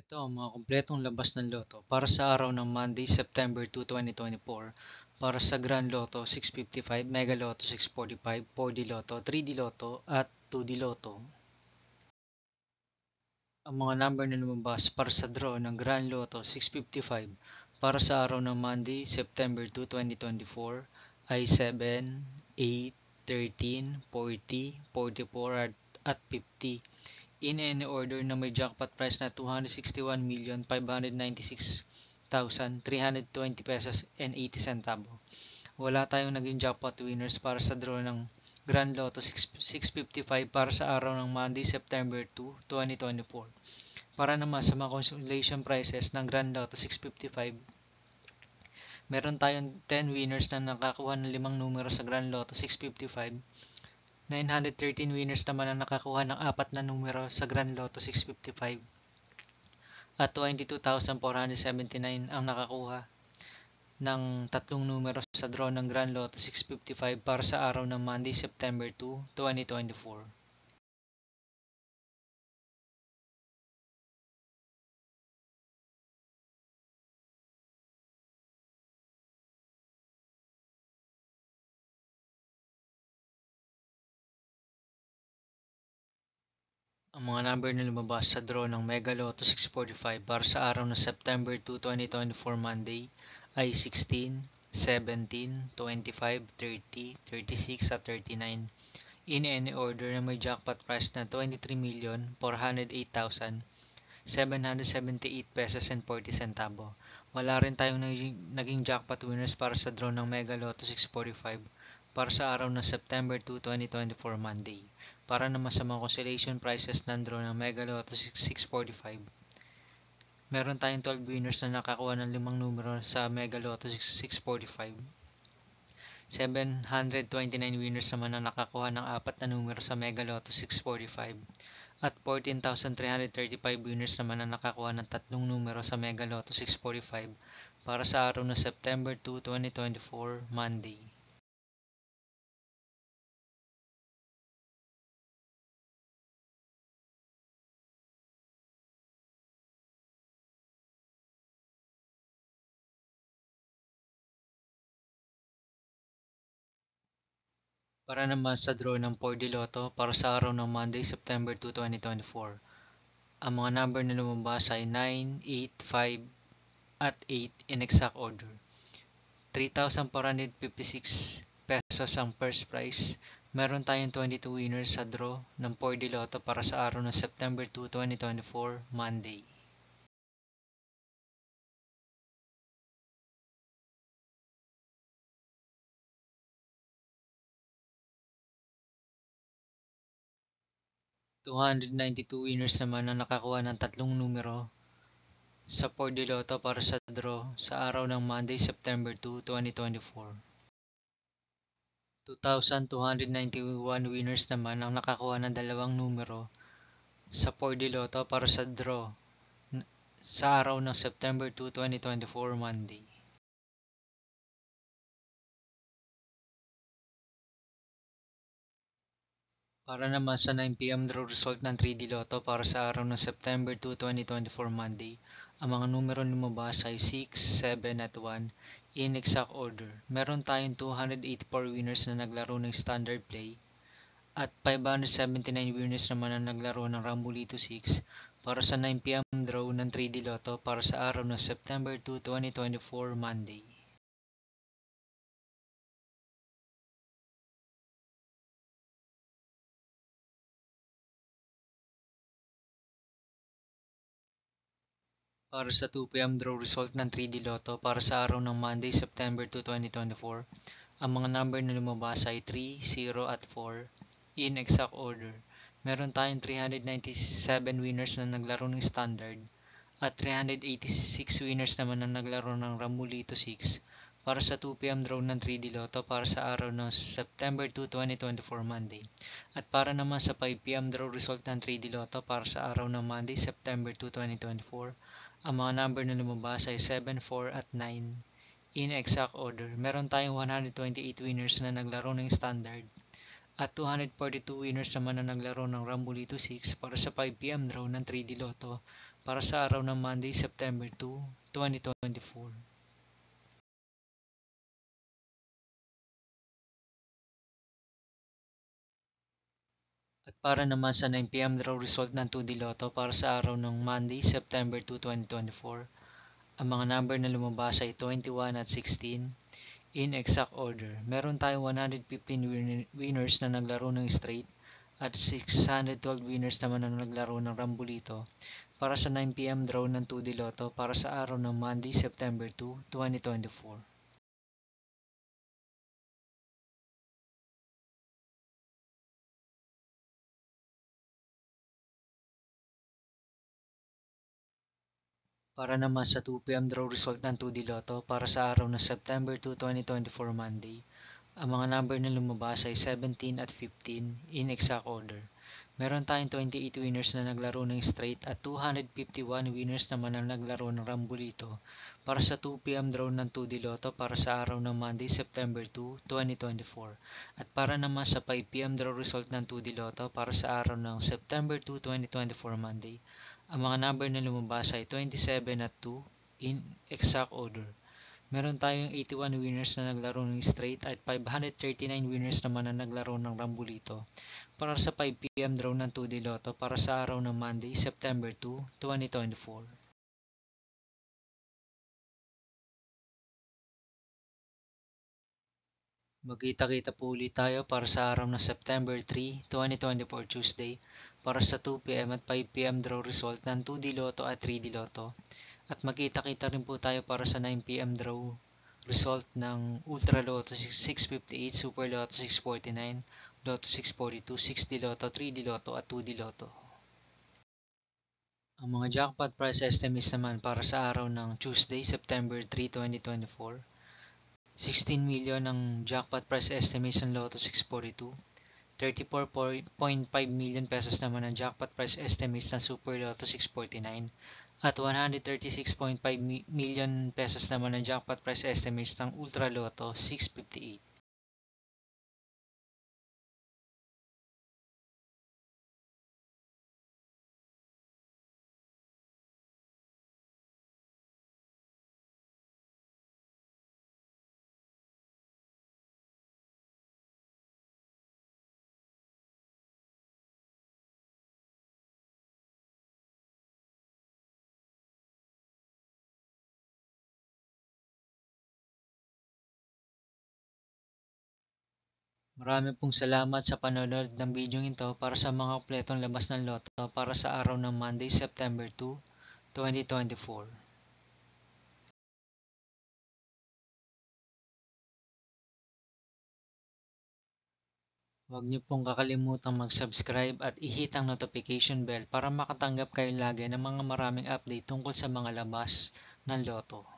Ito ang mga kumpletong labas ng loto para sa araw ng Monday, September 2, 2024. Para sa Grand Lotto 655, Mega Lotto 645, 4D Lotto, 3D Lotto at 2D Lotto. Ang mga number na lumabas para sa draw ng Grand Lotto 655 para sa araw ng Monday, September 2, 2024 ay 7, 8, 13, 40, 44 at 50. In any order na may jackpot price na 261,596,320 pesos and 80 centavo. Wala tayong naging jackpot winners para sa draw ng Grand Lotto 655 para sa araw ng Monday, September 2, 2024. Para naman sa mga consolation prizes ng Grand Lotto 655, meron tayong 10 winners na nakakuha ng 5 numero sa Grand Lotto 655. 913 winners naman ang nakakuha ng 4 na numero sa Grand Lotto 655 at 22,479 ang nakakuha ng 3 numero sa draw ng Grand Lotto 655 para sa araw ng Monday, September 2, 2024. Ang mga number na lumabas sa draw ng Mega Lotto 645 para sa araw ng September 2, 2024 Monday ay 16, 17, 25, 30, 36 at 39. In any order na may jackpot price na 23,408,778 pesos and 40 centavo. Wala rin tayong naging jackpot winners para sa draw ng Mega Lotto 645 para sa araw ng September 2, 2024 Monday. Para naman sa mga consolation prizes ng draw ng Mega Lotto 645, meron tayong 12 winners na nakakuha ng 5 numero sa Mega Lotto 645. 729 winners naman ang nakakuha ng 4 na numero sa Mega Lotto 645 at 14,335 winners naman ang nakakuha ng 3 numero sa Mega Lotto 645 para sa araw ng September 2, 2024 Monday. Para naman sa draw ng 4D Lotto para sa araw ng Monday, September 2, 2024. Ang mga number na lumabas ay 9, 8, 5 at 8 in exact order. 3,456 pesos ang first prize. Meron tayong 22 winners sa draw ng 4D Lotto para sa araw ng September 2, 2024, Monday. ₱292 winners naman ang nakakuha ng 3 numero sa 4D Lotto para sa draw sa araw ng Monday, September 2, 2024. 2,291 winners naman ang nakakuha ng 2 numero sa 4D Lotto para sa draw sa araw ng September 2, 2024, Monday. Para naman sa 9 p.m. draw result ng 3D Lotto para sa araw ng September 2, 2024 Monday, ang mga numero lumabas ay 6, 7 at 1 in exact order. Meron tayong 284 winners na naglaro ng Standard Play at 579 winners naman na naglaro ng Rambolito 6 para sa 9 p.m. draw ng 3D Lotto para sa araw ng September 2, 2024 Monday. Para sa 2 p.m. draw result ng 3D Lotto para sa araw ng Monday, September 2, 2024, ang mga number na lumabas ay 3, 0 at 4 in exact order. Meron tayong 397 winners na naglaro ng Standard at 386 winners naman na naglaro ng Rambolito 6 para sa 2 p.m. draw ng 3D Lotto para sa araw ng September 2, 2024 Monday. At para naman sa 5 p.m. draw result ng 3D Lotto para sa araw ng Monday, September 2, 2024, ang mga number na lumabas ay 7, 4 at 9 in exact order. Meron tayong 128 winners na naglaro ng Standard At 242 winners naman na naglaro ng Rambolito 6 para sa 5 p.m. draw ng 3D Lotto para sa araw ng Monday, September 2, 2024. At para naman sa 9 p.m. draw result ng 2D Lotto para sa araw ng Monday, September 2, 2024, ang mga number na lumabas ay 21 at 16 in exact order. Meron tayong 115 winners na naglaro ng straight at 612 winners naman na naglaro ng Rambolito para sa 9 p.m. draw ng 2D Lotto para sa araw ng Monday, September 2, 2024. Para naman sa 2 p.m. draw result ng 2D Lotto para sa araw ng September 2, 2024 Monday, ang mga number na lumabas ay 17 at 15 in exact order. Meron tayong 28 winners na naglaro ng straight at 251 winners naman na naglaro ng Rambolito para sa 2 p.m. draw ng 2D Lotto para sa araw ng Monday, September 2, 2024. At para naman sa 5 p.m. draw result ng 2D Lotto para sa araw ng September 2, 2024 Monday, ang mga number na lumabas ay 27 at 2 in exact order. Meron tayong 81 winners na naglaro ng straight at 539 winners naman na naglaro ng Rambolito para sa 5 p.m. draw ng 2D Lotto para sa araw ng Monday, September 2, 2024. Magkita-kita po ulit tayo para sa araw ng September 3, 2024 Tuesday para sa 2 p.m. at 5 p.m. draw result ng 2D Lotto at 3D Lotto. At magkita-kita rin po tayo para sa 9 p.m. draw result ng Ultra Lotto 658, Super Lotto 649, Lotto 642, 6D Lotto, 3D Lotto at 2D Lotto. Ang mga jackpot price estimates naman para sa araw ng Tuesday, September 3, 2024. 16 million ang jackpot price estimates ng Lotto 642. 34.5 million pesos naman ang jackpot price estimates ng Super Lotto 649 at 136.5 million pesos naman ang jackpot price estimates ng Ultra Lotto 658. Marami pong salamat sa panonood ng video ito para sa mga kompletong labas ng Lotto para sa araw ng Monday, September 2, 2024. Huwag niyo pong kakalimutang mag-subscribe at i-hit ang notification bell para makatanggap kayo lagi ng mga maraming update tungkol sa mga labas ng Lotto.